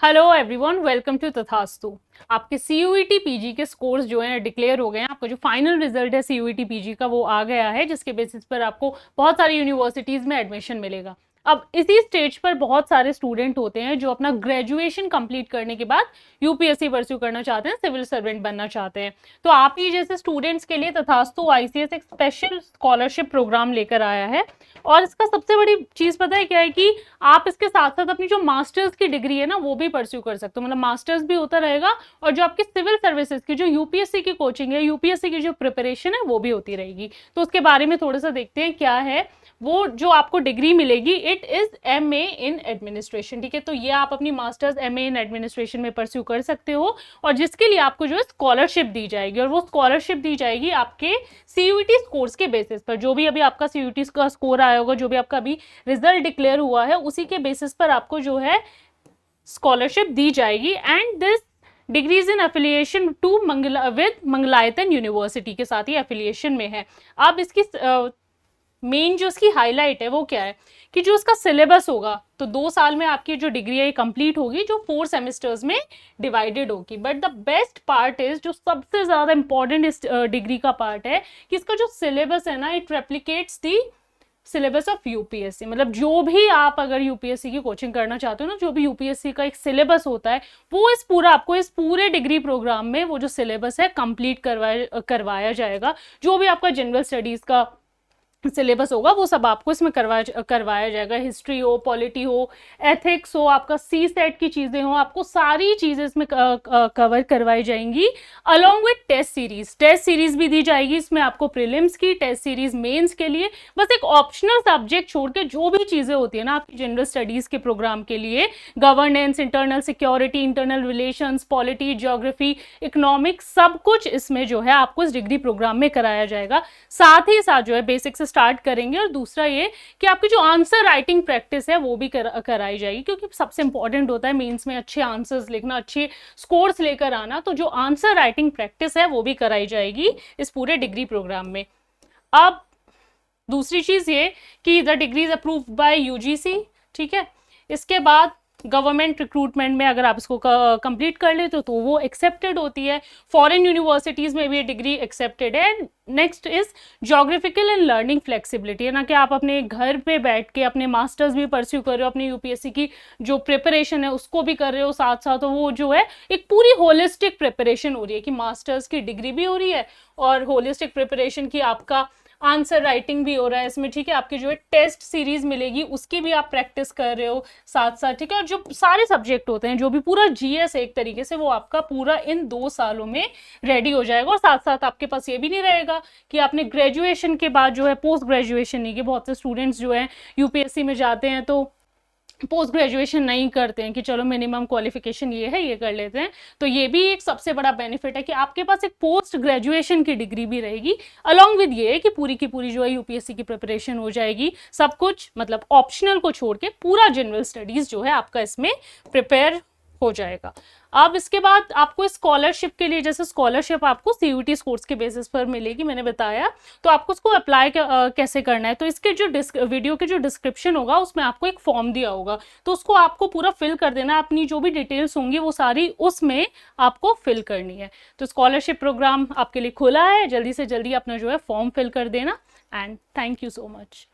Hello everyone, welcome to तथास्तु। आपके CUET PG के स्कोर्स जो हैं डिक्लेयर हो गए हैं। आपका जो फाइनल रिजल्ट है सीयूईटी पीजी का वो आ गया है, जिसके बेसिस पर आपको बहुत सारी यूनिवर्सिटीज़ में एडमिशन मिलेगा। अब इसी स्टेज पर बहुत सारे स्टूडेंट होते हैं जो अपना ग्रेजुएशन कंप्लीट करने के बाद यूपीएससी परस्यू करना चाहते हैं, सिविल सर्वेंट बनना चाहते हैं। तो आप ही जैसे स्टूडेंट्स के लिए तथास्तु आईसीएस एक स्पेशल स्कॉलरशिप प्रोग्राम लेकर आया है। और इसका सबसे बड़ी चीज़ पता है क्या है कि आप इसके साथ साथ अपनी जो मास्टर्स की डिग्री है ना वो भी परस्यू कर सकते हो। मतलब मास्टर्स भी होता रहेगा और जो आपकी सिविल सर्विसेज की जो यूपीएससी की कोचिंग है, यूपीएससी की जो प्रिपरेशन है वो भी होती रहेगी। तो उसके बारे में थोड़ा सा देखते हैं क्या है वो जो आपको डिग्री मिलेगी। It is MA in administration. ठीक है, तो ये आप अपनी मास्टर्स एमए इन एडमिनिस्ट्रेशन में परस्यू कर सकते हो और जिसके लिए आपको जो है स्कॉलरशिप दी जाएगी। और वो स्कॉलरशिप दी जाएगी आपके सीयूईटी स्कोर्स के बेसिस पर। जो भी अभी आपका सीयूईटी का स्कोर आया होगा, जो भी आपका अभी रिजल्ट डिक्लेयर हुआ है, उसी के बेसिस पर आपको जो है स्कॉलरशिप दी जाएगी। And this degrees in affiliation to with Mangalayatan university के साथ ही एफिलिएशन में है। अब इसकी मेन जो इसकी हाईलाइट है वो क्या है कि जो इसका सिलेबस होगा, तो 2 साल में आपकी जो डिग्री है ये कंप्लीट होगी, जो 4 सेमेस्टर्स में डिवाइडेड होगी। But the best part is, जो सबसे ज्यादा इंपॉर्टेंट इस डिग्री का पार्ट है कि इसका जो सिलेबस है ना, it replicates the syllabus of UPSC. मतलब जो भी आप अगर यूपीएससी की कोचिंग करना चाहते हो ना, जो भी यूपीएससी का एक सिलेबस होता है वो आपको इस पूरे डिग्री प्रोग्राम में वो जो सिलेबस है कंप्लीट करवाया जाएगा। जो भी आपका जनरल स्टडीज का सिलेबस होगा वो सब आपको इसमें करवाया जाएगा। हिस्ट्री हो, पॉलिटी हो, एथिक्स हो, आपका सी सेट की चीज़ें हो, आपको सारी चीज़ें इसमें कवर करवाई जाएंगी। अलॉन्ग विथ टेस्ट सीरीज भी दी जाएगी इसमें आपको, प्रीलिम्स की टेस्ट सीरीज, मेंस के लिए। बस एक ऑप्शनल सब्जेक्ट छोड़ के जो भी चीज़ें होती है ना आपकी जनरल स्टडीज़ के प्रोग्राम के लिए, governance, internal security, internal relations, polity, geography, economics, सब कुछ इसमें जो है आपको इस डिग्री प्रोग्राम में कराया जाएगा। साथ ही साथ जो है बेसिक्स स्टार्ट करेंगे। और दूसरा ये कि आपकी जो आंसर राइटिंग प्रैक्टिस है वो भी कराई जाएगी, क्योंकि सबसे इंपॉर्टेंट होता है मेंस में अच्छे आंसर्स लिखना, अच्छे स्कोर्स लेकर आना। तो जो आंसर राइटिंग प्रैक्टिस है वो भी कराई जाएगी इस पूरे डिग्री प्रोग्राम में। अब दूसरी चीज ये कि the degree is approved by UGC. ठीक है, इसके बाद गवर्नमेंट रिक्रूटमेंट में अगर आप इसको कंप्लीट कर लेते हो तो वो एक्सेप्टेड होती है। फॉरेन यूनिवर्सिटीज में भी ये डिग्री एक्सेप्टेड है। Next is geographical and learning flexibility, है ना, कि आप अपने घर पे बैठ के अपने मास्टर्स भी परस्यू कर रहे हो, अपनी यूपीएससी की जो प्रिपरेशन है उसको भी कर रहे हो साथ साथ। तो वो जो है एक पूरी होलिस्टिक प्रिपरेशन हो रही है कि मास्टर्स की डिग्री भी हो रही है और होलिस्टिक प्रिपरेशन की आपका आंसर राइटिंग भी हो रहा है इसमें। ठीक है, आपकी जो है टेस्ट सीरीज मिलेगी उसकी भी आप प्रैक्टिस कर रहे हो साथ साथ। ठीक है, और जो सारे सब्जेक्ट होते हैं, जो भी पूरा जीएस है एक तरीके से, वो आपका पूरा इन 2 सालों में रेडी हो जाएगा। और साथ साथ आपके पास ये भी नहीं रहेगा कि आपने ग्रेजुएशन के बाद जो है पोस्ट ग्रेजुएशन नहीं, कि बहुत से स्टूडेंट्स जो है यूपीएससी में जाते हैं तो पोस्ट ग्रेजुएशन नहीं करते हैं कि चलो मिनिमम क्वालिफिकेशन ये है, ये कर लेते हैं। तो ये भी एक सबसे बड़ा बेनिफिट है कि आपके पास एक पोस्ट ग्रेजुएशन की डिग्री भी रहेगी। अलॉन्ग विद ये कि पूरी की पूरी जो है यूपीएससी की प्रिपरेशन हो जाएगी। सब कुछ मतलब ऑप्शनल को छोड़ के पूरा जनरल स्टडीज जो है आपका इसमें प्रिपेयर हो जाएगा। अब इसके बाद आपको स्कॉलरशिप के लिए, जैसे स्कॉलरशिप आपको सीयूईटी स्कोर्स के बेसिस पर मिलेगी, मैंने बताया, तो आपको उसको अप्लाई कैसे करना है। तो इसके जो वीडियो के जो डिस्क्रिप्शन होगा उसमें आपको एक फॉर्म दिया होगा, तो उसको आपको पूरा फिल कर देना है। अपनी जो भी डिटेल्स होंगी वो सारी उसमें आपको फिल करनी है। तो स्कॉलरशिप प्रोग्राम आपके लिए खुला है, जल्दी से जल्दी अपना जो है फॉर्म फिल कर देना। And thank you so much.